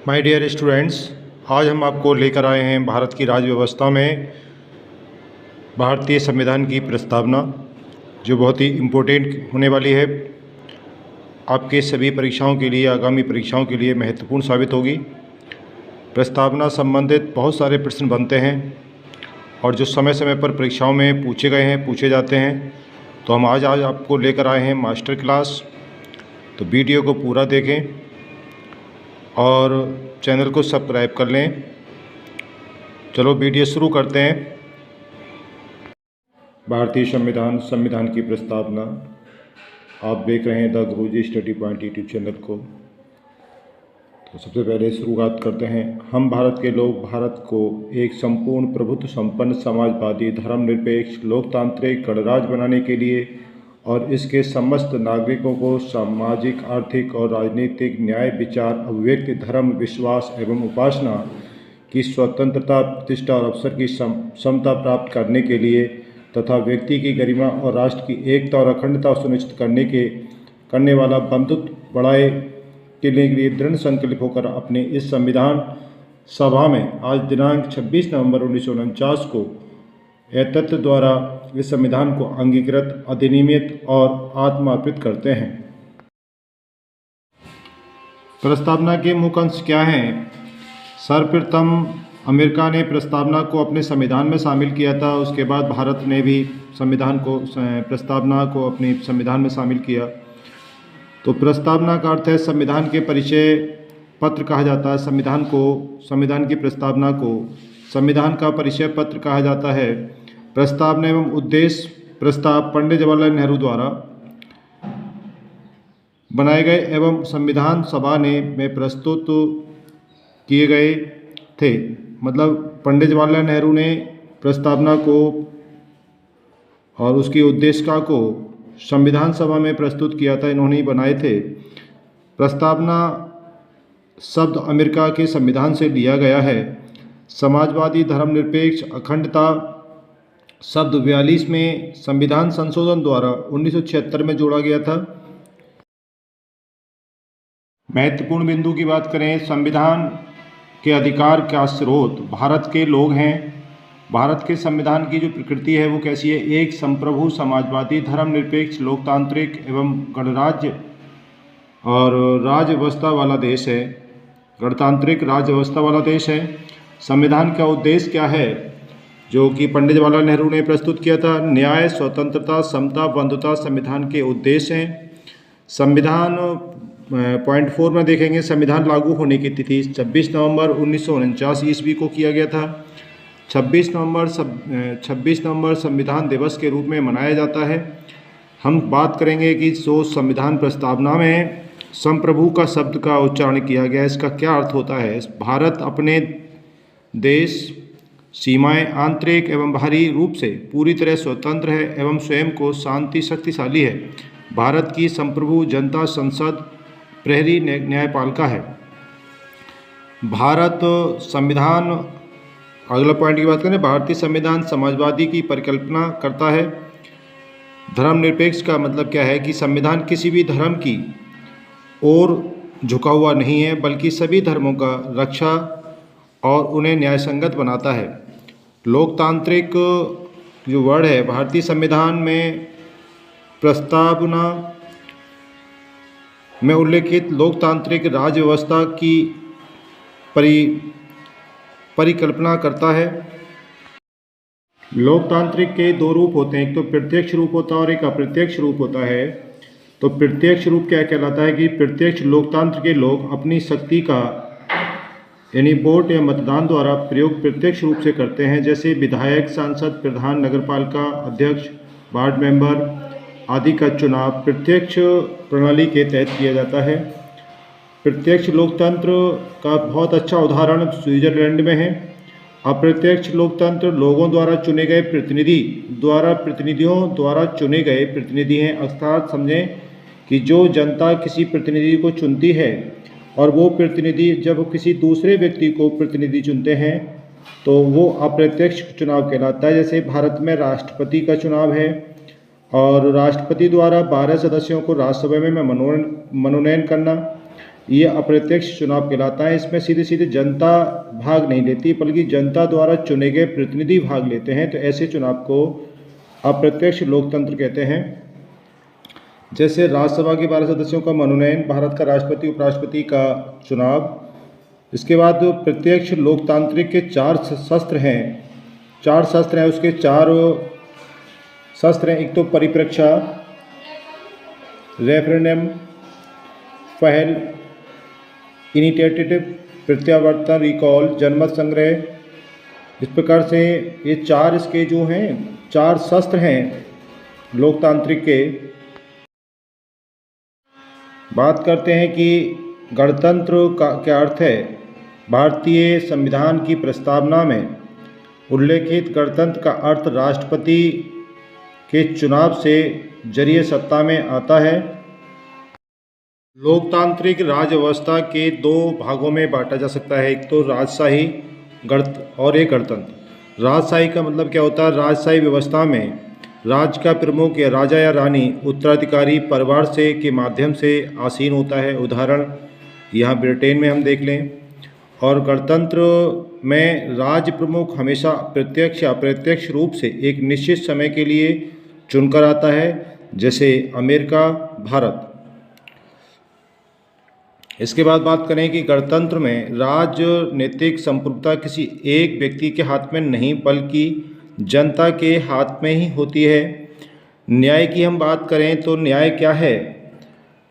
My dear students, आज हम आपको लेकर आए हैं भारत की राज्य व्यवस्था में भारतीय संविधान की प्रस्तावना, जो बहुत ही इम्पोर्टेंट होने वाली है। आपके सभी परीक्षाओं के लिए, आगामी परीक्षाओं के लिए महत्वपूर्ण साबित होगी। प्रस्तावना संबंधित बहुत सारे प्रश्न बनते हैं और जो समय समय पर परीक्षाओं में पूछे गए हैं, पूछे जाते हैं। तो हम आज आपको लेकर आए हैं मास्टर क्लास। तो वीडियो को पूरा देखें और चैनल को सब्सक्राइब कर लें। चलो वीडियो शुरू करते हैं। भारतीय संविधान की प्रस्तावना। आप देख रहे हैं the Guruji study point YouTube channel को। तो सबसे पहले शुरुआत करते हैं। हम भारत के लोग भारत को एक संपूर्ण प्रभुत्व संपन्न समाजवादी धर्मनिरपेक्ष लोकतांत्रिक गणराज्य बनाने के लिए और इसके समस्त नागरिकों को सामाजिक, आर्थिक और राजनीतिक न्याय, विचार, अभिव्यक्ति, धर्म, विश्वास एवं उपासना की स्वतंत्रता, प्रतिष्ठा और अवसर की समता प्राप्त करने के लिए तथा व्यक्ति की गरिमा और राष्ट्र की एकता और अखंडता सुनिश्चित करने वाला बंधुत्व बढ़ाए के लिए दृढ़ संकल्प होकर अपने इस संविधान सभा में आज दिनांक 26 नवंबर 1949 को एतत् द्वारा इस संविधान को अंगीकृत, अधिनियमित और आत्मार्पित करते हैं। प्रस्तावना के मुख्य अंश क्या हैं? सर्वप्रथम अमेरिका ने प्रस्तावना को अपने संविधान में शामिल किया था। उसके बाद भारत ने भी प्रस्तावना को अपने संविधान में शामिल किया। तो प्रस्तावना का अर्थ है संविधान के परिचय पत्र कहा जाता है। संविधान की प्रस्तावना को संविधान का परिचय पत्र कहा जाता है। प्रस्तावना एवं उद्देश्य। प्रस्ताव पंडित जवाहरलाल नेहरू द्वारा बनाए गए एवं संविधान सभा में प्रस्तुत किए गए थे। मतलब पंडित जवाहरलाल नेहरू ने प्रस्तावना को और उसकी उद्देशिका को संविधान सभा में प्रस्तुत किया था, इन्होंने ही बनाए थे। प्रस्तावना शब्द अमेरिका के संविधान से लिया गया है। समाजवादी धर्मनिरपेक्ष अखंडता शब्द 42 में संविधान संशोधन द्वारा 1976 में जोड़ा गया था। महत्वपूर्ण बिंदु की बात करें, संविधान के अधिकार का स्रोत भारत के लोग हैं। भारत के संविधान की जो प्रकृति है वो कैसी है? एक संप्रभु समाजवादी धर्मनिरपेक्ष लोकतांत्रिक एवं गणराज्य और राज्य व्यवस्था वाला देश है। गणतांत्रिक राज्य व्यवस्था वाला देश है। संविधान का उद्देश्य क्या है, जो कि पंडित जवाहरलाल नेहरू ने प्रस्तुत किया था? न्याय, स्वतंत्रता, समता, बंधुता संविधान के उद्देश्य हैं। संविधान पॉइंट 4 में देखेंगे, संविधान लागू होने की तिथि 26 नवंबर 1949 ईस्वी को किया गया था। 26 नवंबर संविधान दिवस के रूप में मनाया जाता है। हम बात करेंगे कि जो संविधान प्रस्तावना में संप्रभु का शब्द का उच्चारण किया गया है, इसका क्या अर्थ होता है? भारत अपने देश सीमाएं आंतरिक एवं बाहरी रूप से पूरी तरह स्वतंत्र है एवं स्वयं को शांति शक्तिशाली है। भारत की संप्रभु जनता संसद प्रहरी न्यायपालिका है। भारत संविधान, अगला पॉइंट की बात करें, भारतीय संविधान समाजवादी की परिकल्पना करता है। धर्मनिरपेक्ष का मतलब क्या है कि संविधान किसी भी धर्म की ओर झुका हुआ नहीं है, बल्कि सभी धर्मों का रक्षा और उन्हें न्यायसंगत बनाता है। लोकतांत्रिक जो वर्ड है, भारतीय संविधान में प्रस्तावना में उल्लेखित लोकतांत्रिक राज्य व्यवस्था की परिकल्पना करता है। लोकतांत्रिक के दो रूप होते हैं, एक तो प्रत्यक्ष रूप होता है और एक अप्रत्यक्ष रूप होता है। तो प्रत्यक्ष रूप क्या कहलाता है कि प्रत्यक्ष लोकतंत्र के लोग अपनी शक्ति का यानी वोट या मतदान द्वारा प्रयोग प्रत्यक्ष रूप से करते हैं, जैसे विधायक, सांसद, प्रधान, नगरपालिका अध्यक्ष, वार्ड मेंबर आदि का चुनाव प्रत्यक्ष प्रणाली के तहत किया जाता है। प्रत्यक्ष लोकतंत्र का बहुत अच्छा उदाहरण स्विट्जरलैंड में है। अप्रत्यक्ष लोकतंत्र लोगों द्वारा चुने गए प्रतिनिधियों द्वारा चुने गए प्रतिनिधि हैं। अर्थात समझें कि जो जनता किसी प्रतिनिधि को चुनती है और वो प्रतिनिधि जब किसी दूसरे व्यक्ति को प्रतिनिधि चुनते हैं तो वो अप्रत्यक्ष चुनाव कहलाता है। जैसे भारत में राष्ट्रपति का चुनाव है और राष्ट्रपति द्वारा 12 सदस्यों को राज्यसभा में मनोनयन करना, ये अप्रत्यक्ष चुनाव कहलाता है। इसमें सीधे सीधे जनता भाग नहीं लेती, बल्कि जनता द्वारा चुने गए प्रतिनिधि भाग लेते हैं। तो ऐसे चुनाव को अप्रत्यक्ष लोकतंत्र कहते हैं। जैसे राज्यसभा के 12 सदस्यों का मनोनयन, भारत का राष्ट्रपति उपराष्ट्रपति का चुनाव। इसके बाद प्रत्यक्ष लोकतांत्रिक के 4 शस्त्र हैं, 4 शस्त्र हैं, उसके 4 शस्त्र हैं। एक तो परिप्रेक्षा, रेफरेंडम, पहल, इनिशिएटिव, प्रत्यावर्तन, रिकॉल, जनमत संग्रह। इस प्रकार से ये 4 इसके जो हैं 4 शस्त्र हैं लोकतांत्रिक के। बात करते हैं कि गणतंत्र का क्या अर्थ है। भारतीय संविधान की प्रस्तावना में उल्लेखित गणतंत्र का अर्थ राष्ट्रपति के चुनाव से जरिए सत्ता में आता है। लोकतांत्रिक राज्य व्यवस्था के 2 भागों में बांटा जा सकता है, एक तो राजशाही और एक गणतंत्र। राजशाही का मतलब क्या होता है? राजशाही व्यवस्था में राज्य का प्रमुख या राजा या रानी उत्तराधिकारी परिवार से के माध्यम से आसीन होता है। उदाहरण यहाँ ब्रिटेन में हम देख लें। और गणतंत्र में राज्य प्रमुख हमेशा प्रत्यक्ष या अप्रत्यक्ष रूप से एक निश्चित समय के लिए चुनकर आता है, जैसे अमेरिका, भारत। इसके बाद बात करें कि गणतंत्र में राजनीतिक संप्रभुता किसी एक व्यक्ति के हाथ में नहीं, बल्कि जनता के हाथ में ही होती है। न्याय की हम बात करें तो न्याय क्या है?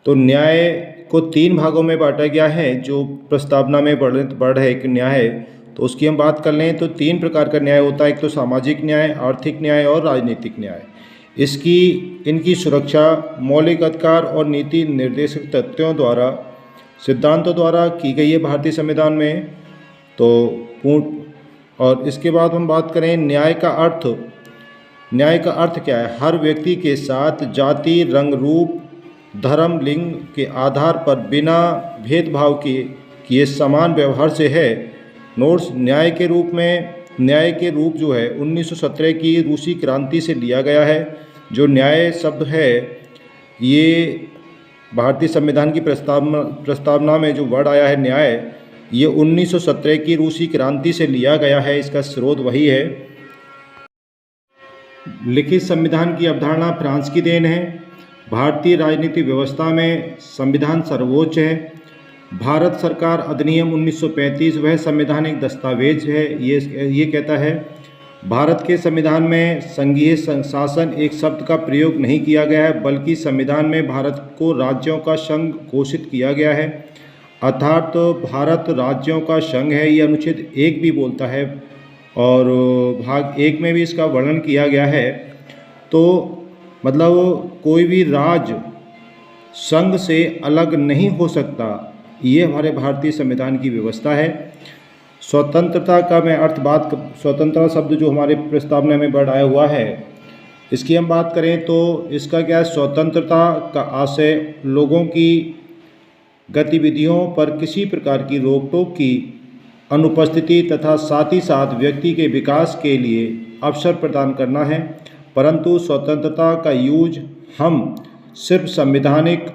तो न्याय को 3 भागों में बांटा गया है, जो प्रस्तावना में बढ़ है एक न्याय है। तो उसकी हम बात कर लें तो 3 प्रकार का न्याय होता है, एक तो सामाजिक न्याय, आर्थिक न्याय और राजनीतिक न्याय। इनकी सुरक्षा मौलिक अधिकार और नीति निर्देशक तथ्यों द्वारा, सिद्धांतों द्वारा की गई है भारतीय संविधान में। तो और इसके बाद हम बात करें न्याय का अर्थ। न्याय का अर्थ क्या है? हर व्यक्ति के साथ जाति, रंग, रूप, धर्म, लिंग के आधार पर बिना भेदभाव किए समान व्यवहार से है। नोट्स, न्याय के रूप जो है 1917 की रूसी क्रांति से लिया गया है। जो न्याय शब्द है ये भारतीय संविधान की प्रस्तावना में जो वर्ड आया है न्याय, ये 1917 की रूसी क्रांति से लिया गया है। इसका स्रोत वही है। लिखित संविधान की अवधारणा फ्रांस की देन है। भारतीय राजनीतिक व्यवस्था में संविधान सर्वोच्च है। भारत सरकार अधिनियम 1935 वह संवैधानिक दस्तावेज है। ये कहता है भारत के संविधान में संघीय शासन एक शब्द का प्रयोग नहीं किया गया है, बल्कि संविधान में भारत को राज्यों का संघ घोषित किया गया है। अर्थात तो भारत राज्यों का संघ है, ये अनुच्छेद 1 भी बोलता है और भाग 1 में भी इसका वर्णन किया गया है। तो मतलब कोई भी राज्य संघ से अलग नहीं हो सकता, ये हमारे भारतीय संविधान की व्यवस्था है। स्वतंत्रता का मैं स्वतंत्रता शब्द जो हमारे प्रस्तावना में बढ़ाया हुआ है, इसकी हम बात करें तो इसका क्या है? स्वतंत्रता का आशय लोगों की गतिविधियों पर किसी प्रकार की रोक टोक की अनुपस्थिति तथा साथ ही साथ व्यक्ति के विकास के लिए अवसर प्रदान करना है। परंतु स्वतंत्रता का यूज हम सिर्फ संवैधानिक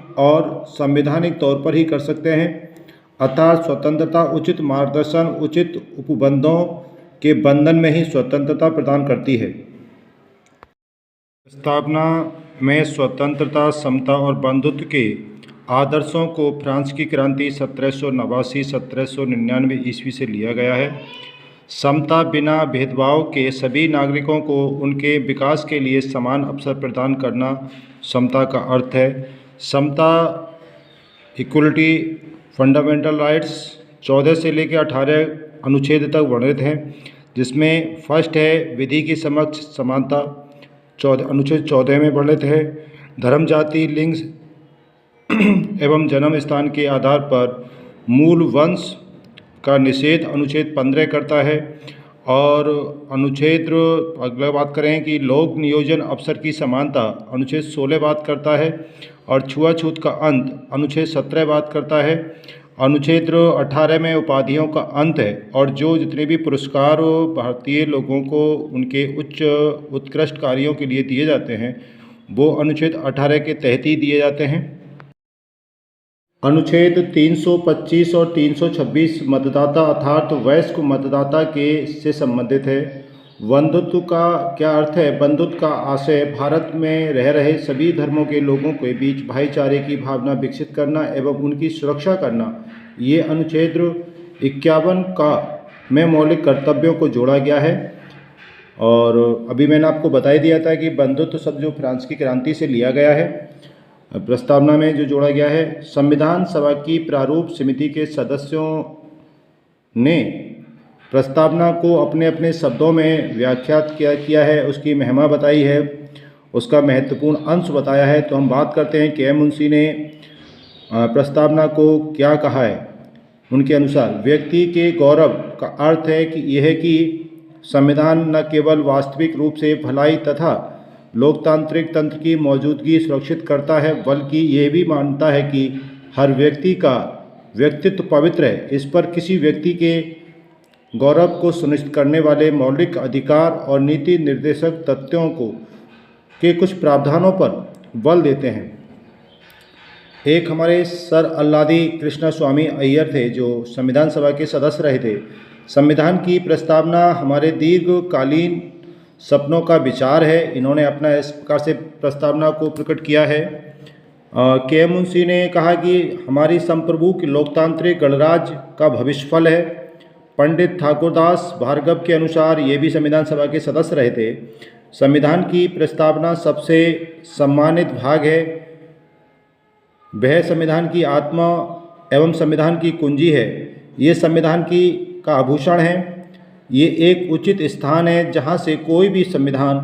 तौर पर ही कर सकते हैं। अर्थात स्वतंत्रता उचित मार्गदर्शन, उचित उपबंधों के बंधन में ही स्वतंत्रता प्रदान करती है। प्रस्तावना में स्वतंत्रता, समता और बंधुत्व के आदर्शों को फ्रांस की क्रांति 1789-1799 ईस्वी से लिया गया है। समता, बिना भेदभाव के सभी नागरिकों को उनके विकास के लिए समान अवसर प्रदान करना समता का अर्थ है। समता, इक्वलिटी, फंडामेंटल राइट्स 14 से लेकर 18 अनुच्छेद तक वर्णित हैं, जिसमें फर्स्ट है विधि के समक्ष समानता, अनुच्छेद 14 में वर्णित है। धर्म, जाति, लिंग एवं जन्म स्थान के आधार पर मूल वंश का निषेध अनुच्छेद 15 करता है। और अगला बात करें कि लोक नियोजन अवसर की समानता अनुच्छेद 16 बात करता है। और छुआछूत का अंत अनुच्छेद 17 बात करता है। अनुच्छेद 18 में उपाधियों का अंत है और जो जितने भी पुरस्कार भारतीय लोगों को उनके उत्कृष्ट कार्यों के लिए दिए जाते हैं वो अनुच्छेद 18 के तहत ही दिए जाते हैं। अनुच्छेद 325 और 326 मतदाता अर्थात वयस्क मतदाता के से संबंधित है। बंधुत्व का क्या अर्थ है? बंधुत्व का आशय भारत में रह रहे सभी धर्मों के लोगों के बीच भाईचारे की भावना विकसित करना एवं उनकी सुरक्षा करना। ये अनुच्छेद 51 का में मौलिक कर्तव्यों को जोड़ा गया है। और अभी मैंने आपको बता ही दिया था कि बंधुत्व शब्द जो फ्रांस की क्रांति से लिया गया है, प्रस्तावना में जो जोड़ा गया है। संविधान सभा की प्रारूप समिति के सदस्यों ने प्रस्तावना को अपने अपने शब्दों में व्याख्यात किया है, उसकी महिमा बताई है, उसका महत्वपूर्ण अंश बताया है। तो हम बात करते हैं के एम मुंशी ने प्रस्तावना को क्या कहा है। उनके अनुसार व्यक्ति के गौरव का अर्थ है कि यह कि संविधान न केवल वास्तविक रूप से भलाई तथा लोकतांत्रिक तंत्र की मौजूदगी सुरक्षित करता है, बल्कि यह भी मानता है कि हर व्यक्ति का व्यक्तित्व पवित्र है। इस पर किसी व्यक्ति के गौरव को सुनिश्चित करने वाले मौलिक अधिकार और नीति निर्देशक तथ्यों के कुछ प्रावधानों पर बल देते हैं। एक हमारे सर अल्लादी कृष्ण स्वामी अय्यर थे, जो संविधान सभा के सदस्य रहे थे। संविधान की प्रस्तावना हमारे दीर्घकालीन सपनों का विचार है। इन्होंने अपना इस प्रकार से प्रस्तावना को प्रकट किया है। के एम मुंशी ने कहा कि हमारी संप्रभु की लोकतांत्रिक गणराज्य का भविष्यफल है। पंडित ठाकुरदास भार्गव के अनुसार ये भी संविधान सभा के सदस्य रहे थे। संविधान की प्रस्तावना सबसे सम्मानित भाग है। वह संविधान की आत्मा एवं संविधान की कुंजी है। ये संविधान का आभूषण है। ये एक उचित स्थान है जहाँ से कोई भी संविधान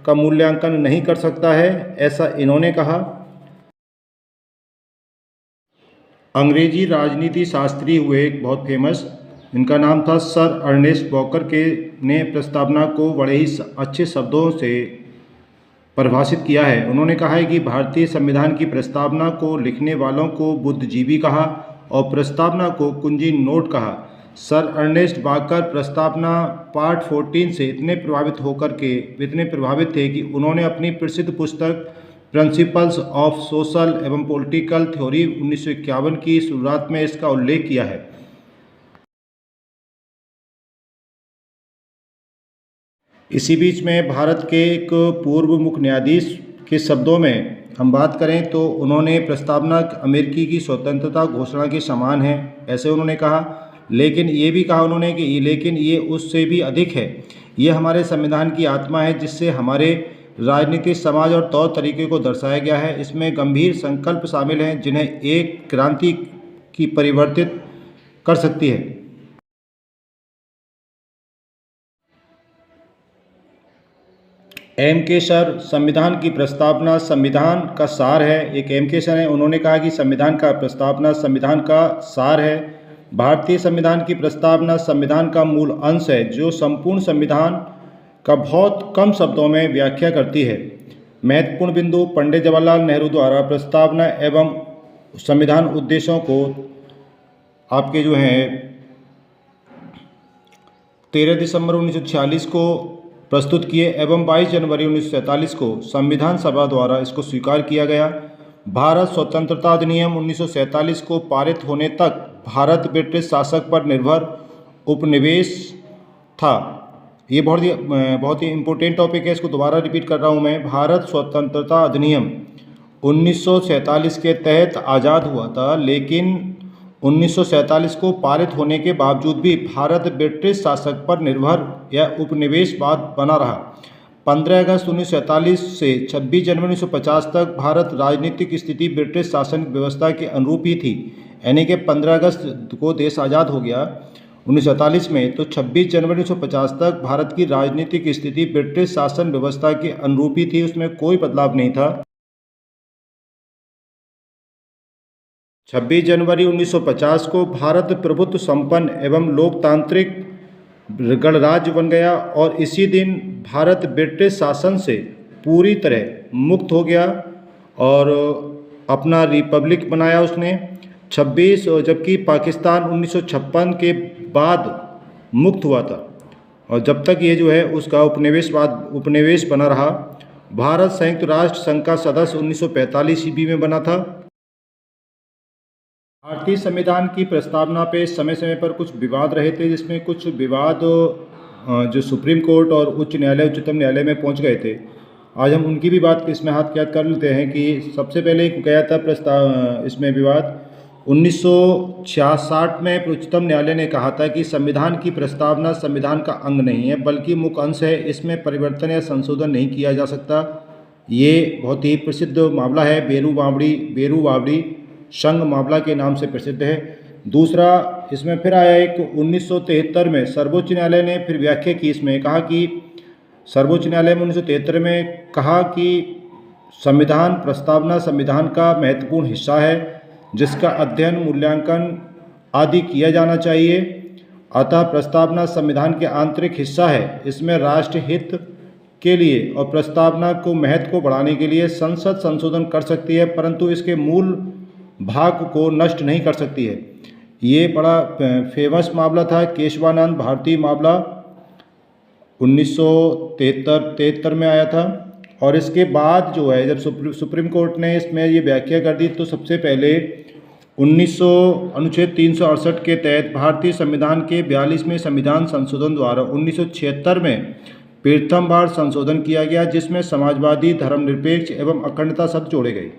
का मूल्यांकन नहीं कर सकता है, ऐसा इन्होंने कहा। अंग्रेजी राजनीति शास्त्री हुए एक बहुत फेमस, इनका नाम था सर अर्नेस्ट बॉकर के ने प्रस्तावना को बड़े ही अच्छे शब्दों से परिभाषित किया है। उन्होंने कहा है कि भारतीय संविधान की प्रस्तावना को लिखने वालों को बुद्धिजीवी कहा और प्रस्तावना को कुंजी नोट कहा। सर अर्नेस्ट बॉकर प्रस्तावना पार्ट 14 से इतने प्रभावित थे कि उन्होंने अपनी प्रसिद्ध पुस्तक प्रिंसिपल्स ऑफ सोशल एवं पॉलिटिकल थ्योरी 1951 की शुरुआत में इसका उल्लेख किया है। इसी बीच में भारत के एक पूर्व मुख्य न्यायाधीश के शब्दों में हम बात करें तो उन्होंने प्रस्तावना अमेरिकी की स्वतंत्रता घोषणा के समान है, ऐसे उन्होंने कहा। लेकिन ये भी कहा उन्होंने कि लेकिन ये उससे भी अधिक है। ये हमारे संविधान की आत्मा है, जिससे हमारे राजनीतिक, समाज और तौर तरीके को दर्शाया गया है। इसमें गंभीर संकल्प शामिल हैं जिन्हें एक क्रांति की परिवर्तित कर सकती है। एम के सर, संविधान की प्रस्तावना संविधान का सार है। एक एम के सर हैं, उन्होंने कहा कि संविधान का प्रस्तावना संविधान का सार है। भारतीय संविधान की प्रस्तावना संविधान का मूल अंश है, जो संपूर्ण संविधान का बहुत कम शब्दों में व्याख्या करती है। महत्वपूर्ण बिंदु: पंडित जवाहरलाल नेहरू द्वारा प्रस्तावना एवं संविधान उद्देश्यों को आपके जो हैं 13 दिसंबर 1946 को प्रस्तुत किए एवं 22 जनवरी 1947 को संविधान सभा द्वारा इसको स्वीकार किया गया। भारत स्वतंत्रता अधिनियम 1947 को पारित होने तक भारत ब्रिटिश शासक पर निर्भर उपनिवेश था। ये बहुत ही इम्पोर्टेंट टॉपिक है, इसको दोबारा रिपीट कर रहा हूँ मैं। भारत स्वतंत्रता अधिनियम 1947 के तहत आज़ाद हुआ था, लेकिन 1947 को पारित होने के बावजूद भी भारत ब्रिटिश शासक पर निर्भर या उपनिवेशवाद बना रहा। 15 अगस्त 1947 से 26 जनवरी 1950 तक भारत राजनीतिक स्थिति ब्रिटिश शासन व्यवस्था के अनुरूप ही थी, यानी कि 15 अगस्त को देश आज़ाद हो गया 1947 में, तो 26 जनवरी 1950 तक भारत की राजनीतिक स्थिति ब्रिटिश शासन व्यवस्था के अनुरूप ही थी, उसमें कोई बदलाव नहीं था। 26 जनवरी 1950 को भारत प्रभुत्व संपन्न एवं लोकतांत्रिक गणराज्य बन गया और इसी दिन भारत ब्रिटिश शासन से पूरी तरह मुक्त हो गया और अपना रिपब्लिक बनाया उसने 26, जबकि पाकिस्तान 1956 के बाद मुक्त हुआ था और जब तक ये जो है उसका उपनिवेश बना रहा। भारत संयुक्त राष्ट्र संघ का सदस्य 1945 ईस्वी में बना था। भारतीय संविधान की प्रस्तावना पे समय समय पर कुछ विवाद रहे थे, जिसमें कुछ विवाद जो सुप्रीम कोर्ट और उच्च न्यायालय, उच्चतम न्यायालय में पहुंच गए थे। आज हम उनकी भी बात इसमें हाथ क्या कर लेते हैं कि सबसे पहले गया था प्रस्ताव इसमें विवाद 1966 में उच्चतम न्यायालय ने कहा था कि संविधान की प्रस्तावना संविधान का अंग नहीं है बल्कि मुख्य अंश है, इसमें परिवर्तन या संशोधन नहीं किया जा सकता। ये बहुत ही प्रसिद्ध मामला है, बेरू बावड़ी संघ मामला के नाम से प्रसिद्ध है। दूसरा इसमें फिर आया एक 1973 में सर्वोच्च न्यायालय ने फिर व्याख्या की, इसमें कहा कि सर्वोच्च न्यायालय में 1973 में कहा कि संविधान प्रस्तावना संविधान का महत्वपूर्ण हिस्सा है जिसका अध्ययन, मूल्यांकन आदि किया जाना चाहिए। अतः प्रस्तावना संविधान के आंतरिक हिस्सा है, इसमें राष्ट्र हित के लिए और प्रस्तावना को महत्व को बढ़ाने के लिए संसद संशोधन कर सकती है, परंतु इसके मूल भाग को नष्ट नहीं कर सकती है। ये बड़ा फेमस मामला था, केशवानंद भारती मामला 1973 में आया था। और इसके बाद जो है जब सुप्रीम कोर्ट ने इसमें ये व्याख्या कर दी, तो सबसे पहले अनुच्छेद 368 के तहत भारतीय संविधान के 42वें संविधान संशोधन द्वारा 1976 में प्रथम बार संशोधन किया गया, जिसमें समाजवादी, धर्मनिरपेक्ष एवं अखंडता शब्द जोड़े गए।